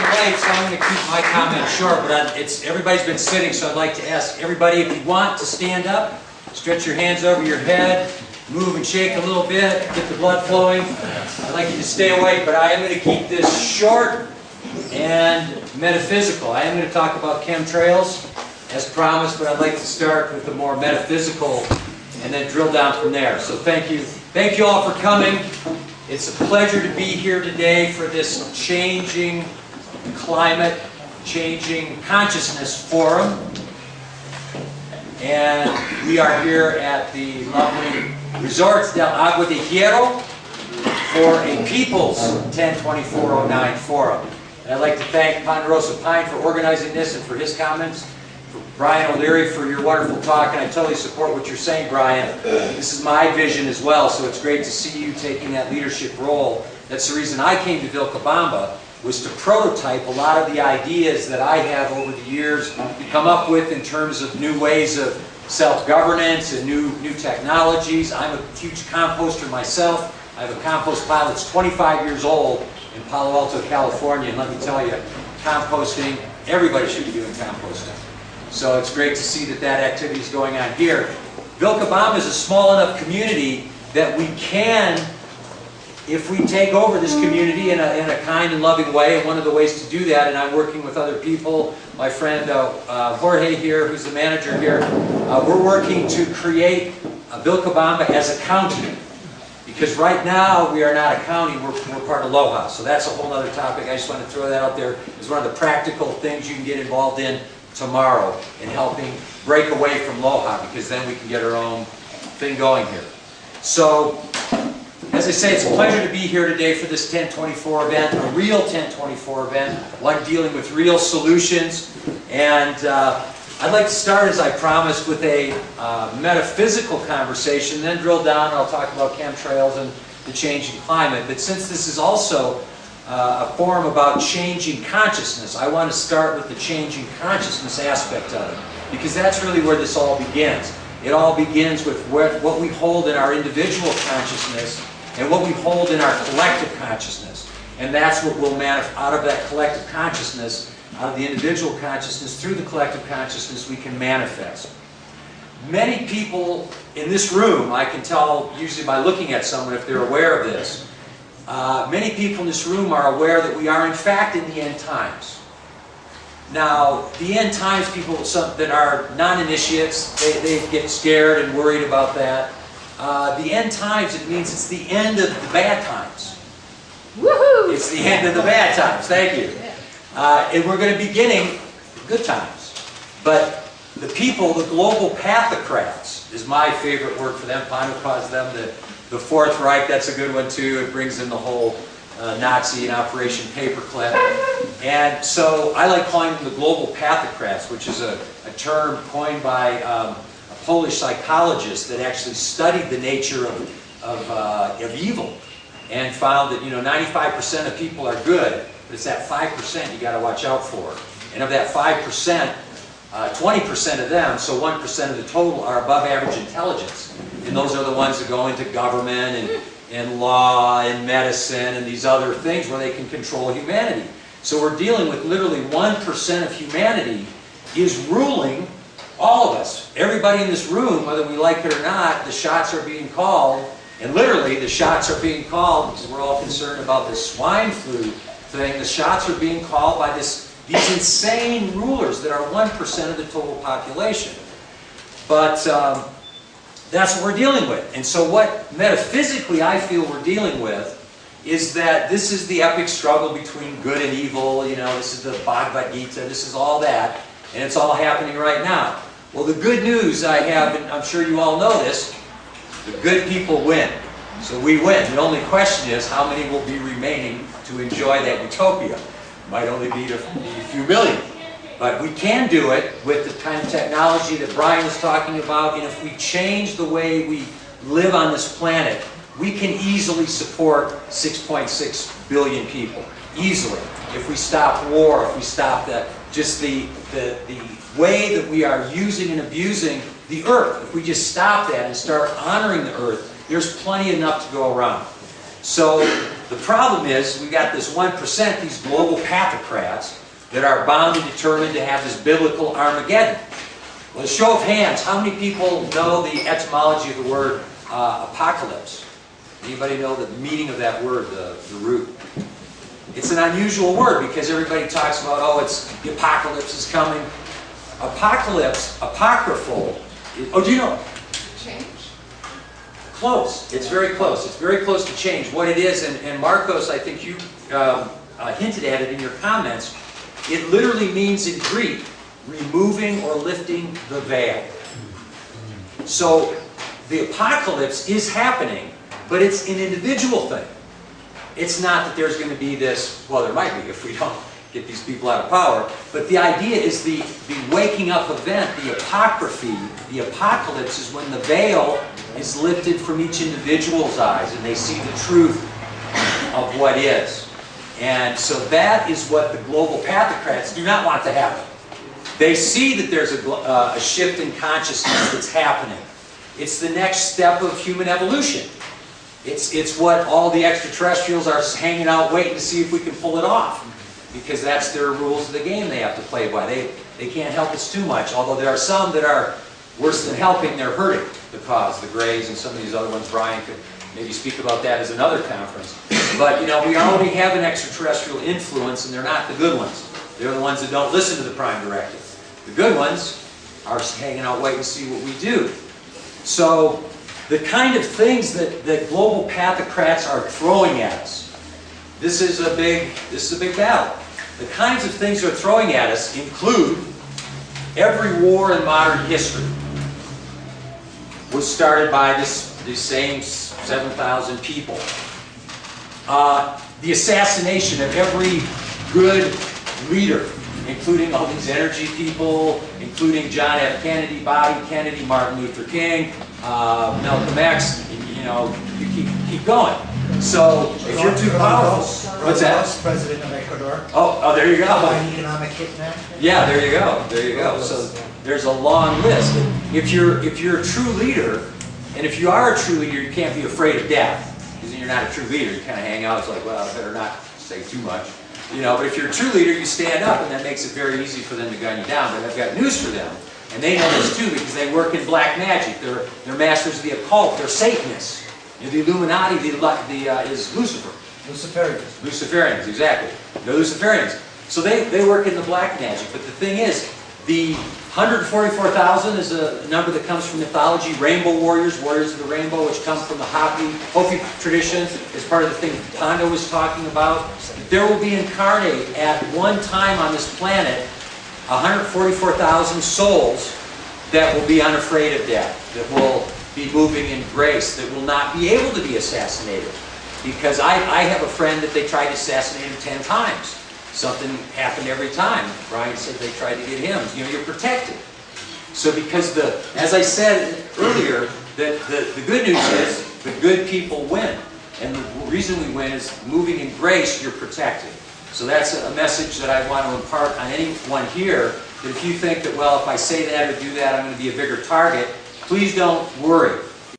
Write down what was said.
late, so I'm going to keep my comments short, but everybody's been sitting, so I'd like to ask everybody, if you want to stand up, stretch your hands over your head, move and shake a little bit, get the blood flowing. I'd like you to stay awake, but I am going to keep this short and metaphysical. I am going to talk about chemtrails, as promised, but I'd like to start with the more metaphysical and then drill down from there. So thank you. Thank you all for coming. It's a pleasure to be here today for this changing climate, changing consciousness forum. And we are here at the lovely Resorts del Agua de Hierro for a People's 102409 Forum. And I'd like to thank Ponderosa Pine for organizing this and for his comments. For Brian O'Leary for your wonderful talk, and I totally support what you're saying, Brian. This is my vision as well, so it's great to see you taking that leadership role. That's the reason I came to Vilcabamba, was to prototype a lot of the ideas that I have over the years come up with in terms of new ways of self-governance and new technologies. I'm a huge composter myself. I have a compost pile that's 25 years old in Palo Alto, California, and let me tell you, composting, everybody should be doing composting. So it's great to see that that activity is going on here. Vilcabamba is a small enough community that we can, if we take over this community in a kind and loving way, and one of the ways to do that, and I'm working with other people, my friend Jorge here, who's the manager here, we're working to create Vilcabamba as a county. Because right now we are not a county, we're part of LOHA. So that's a whole other topic. I just want to throw that out there as one of the practical things you can get involved in tomorrow in helping break away from LOHA, because then we can get our own thing going here. So, as I say, it's a pleasure to be here today for this 1024 event, a real 1024 event, one dealing with real solutions. And I'd like to start, as I promised, with a metaphysical conversation, then drill down and I'll talk about chemtrails and the changing climate. But since this is also a forum about changing consciousness, I want to start with the changing consciousness aspect of it, because that's really where this all begins. It all begins with what we hold in our individual consciousness and what we hold in our collective consciousness. And that's what will manifest out of that collective consciousness, out of the individual consciousness, through the collective consciousness, we can manifest. Many people in this room, I can tell usually by looking at someone if they're aware of this, many people in this room are aware that we are in fact in the end times. Now, the end times, people that are non-initiates, they get scared and worried about that. The end times, it means it's the end of the bad times. Woohoo! It's the end of the bad times, thank you. And we're going to be beginning good times. But the people, the global pathocrats, is my favorite word for them. Pano calls them the Fourth Reich. That's a good one too. It brings in the whole Nazi and Operation Paperclip. And so I like calling them the global pathocrats, which is a term coined by a Polish psychologist that actually studied the nature of evil and found that 95% of people are good, but it's that 5% you got to watch out for. And of that 5%, 20% of them, so 1% of the total, are above average intelligence. And those are the ones that go into government and law and medicine and these other things where they can control humanity. So we're dealing with literally 1% of humanity is ruling all of us. Everybody in this room, whether we like it or not, the shots are being called. And literally, the shots are being called, because we're all concerned about this swine flu thing. The shots are being called by these insane rulers that are 1% of the total population. But that's what we're dealing with. And so what metaphysically I feel we're dealing with is that this is the epic struggle between good and evil. This is the Bhagavad Gita, this is all that. And it's all happening right now. Well, the good news I have, and I'm sure you all know this, the good people win. So we win. The only question is how many will be remaining to enjoy that utopia. It might only be a few million. But we can do it with the kind of technology that Brian was talking about. And if we change the way we live on this planet, we can easily support 6.6 billion people. Easily. If we stop war, if we stop just the way that we are using and abusing the earth. If we just stop that and start honoring the earth, there's plenty enough to go around. So The problem is we've got this 1%, these global pathocrats, that are bound and determined to have this biblical Armageddon. Well, a show of hands, how many people know the etymology of the word apocalypse? Anybody know the meaning of that word, the root? It's an unusual word because everybody talks about, oh, it's the apocalypse is coming. Apocalypse, apocryphal. Oh, do you know? Change? Close. It's very close. It's very close to change. What it is, and Marcos, I think you hinted at it in your comments, it literally means in Greek, removing or lifting the veil. So the apocalypse is happening, but it's an individual thing. It's not that there's going to be this, well, there might be if we don't get these people out of power, but the idea is the waking up event, the apocryphy, the apocalypse is when the veil is lifted from each individual's eyes and they see the truth of what is. And so that is what the global pathocrats do not want to happen. They see that there's a shift in consciousness that's happening. It's the next step of human evolution. It's what all the extraterrestrials are hanging out waiting to see if we can pull it off. Because that's their rules of the game they have to play by. They can't help us too much, although there are some that are worse than helping, they're hurting the cause, the Greys and some of these other ones. Brian could maybe speak about that as another conference. But, you know, we already have an extraterrestrial influence, and they're not the good ones. They're the ones that don't listen to the Prime Directive. The good ones are hanging out waiting to see what we do. So, the kind of things that global pathocrats are throwing at us, this is a big battle. The kinds of things they're throwing at us include every war in modern history was started by these same 7,000 people. The assassination of every good leader, including all these energy people, including John F. Kennedy, Bobby Kennedy, Martin Luther King, Malcolm X, you know, you keep going. So, if you're too powerful, what's that? President of Ecuador. Oh, there you go. An economic hitman. Yeah, there you go. There you go. So there's a long list. If you're a true leader, and if you are a true leader, you can't be afraid of death. Because you're not a true leader. You kind of hang out. It's like, well, I better not say too much. You know, but if you're a true leader, you stand up, and that makes it very easy for them to gun you down. But I've got news for them. And they know this too, because they work in black magic. They're masters of the occult. They're Satanists. You know, the Illuminati is Lucifer. Luciferians. Luciferians, exactly. They're Luciferians. So they work in the black magic. But the thing is, the 144,000 is a number that comes from mythology. Rainbow warriors, warriors of the rainbow, which come from the Hopi tradition, is part of the thing Pondo was talking about. There will be incarnate at one time on this planet 144,000 souls that will be unafraid of death, that will be moving in grace, that will not be able to be assassinated. Because I have a friend that they tried to assassinate him 10 times. Something happened every time. Brian said they tried to get him. You know, you're protected. So because as I said earlier, the good news is the good people win. And the reason we win is moving in grace, you're protected. So that's a message that I want to impart on anyone here, that if you think that, well, if I say that or do that, I'm going to be a bigger target, please don't worry.